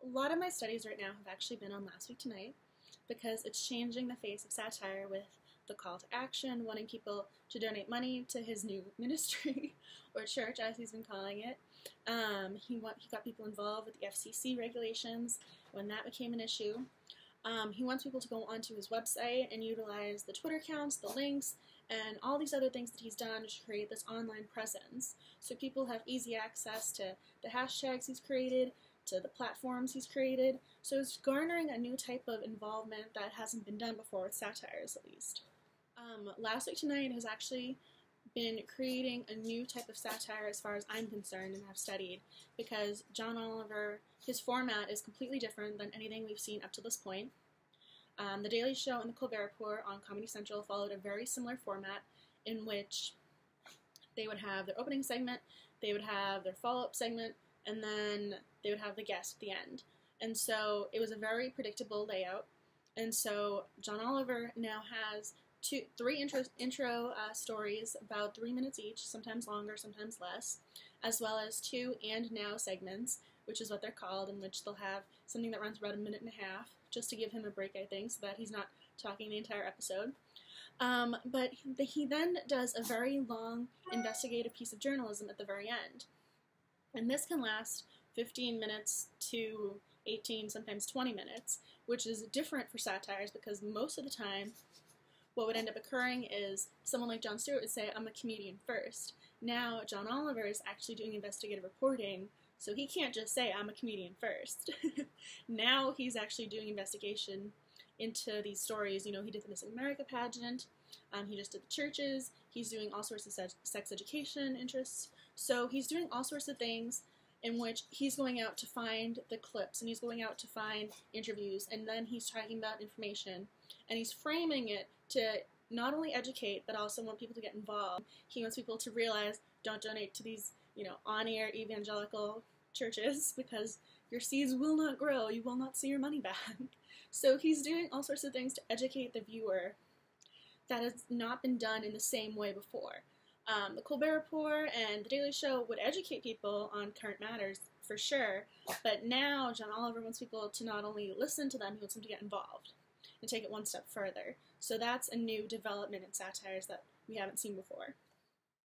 A lot of my studies right now have actually been on Last Week Tonight because it's changing the face of satire with the call to action, wanting people to donate money to his new ministry, or church as he's been calling it. He got people involved with the FCC regulations when that became an issue. He wants people to go onto his website and utilize the Twitter accounts, the links, and all these other things that he's done to create this online presence. So people have easy access to the hashtags he's created, to the platforms he's created. So it's garnering a new type of involvement that hasn't been done before with satires, at least. Last Week Tonight has actually been creating a new type of satire as far as I'm concerned and have studied, because John Oliver, his format is completely different than anything we've seen up to this point. The Daily Show and the Colbert Report on Comedy Central followed a very similar format in which they would have their opening segment, they would have their follow-up segment, and then they would have the guest at the end. And so it was a very predictable layout. And so John Oliver now has three intro stories, about 3 minutes each, sometimes longer, sometimes less, as well as 2 and now segments, which is what they're called, in which they'll have something that runs about 1.5 minutes, just to give him a break, I think, so that he's not talking the entire episode. But he then does a very long investigative piece of journalism at the very end. And this can last 15 minutes to 18, sometimes 20 minutes, which is different for satires because most of the time what would end up occurring is someone like Jon Stewart would say, I'm a comedian first. Now John Oliver is actually doing investigative reporting, so he can't just say, I'm a comedian first. Now he's actually doing investigation into these stories. You know, he did the Missing America pageant, he just did the churches, he's doing all sorts of sex education interests. So he's doing all sorts of things in which he's going out to find the clips, and he's going out to find interviews, and then he's talking about information, and he's framing it to not only educate, but also want people to get involved. He wants people to realize, don't donate to these, on-air evangelical churches, because your seeds will not grow, you will not see your money back. So he's doing all sorts of things to educate the viewer that has not been done in the same way before. The Colbert Report and The Daily Show would educate people on current matters, for sure, but now John Oliver wants people to not only listen to them, he wants them to get involved and take it one step further. So that's a new development in satires that we haven't seen before.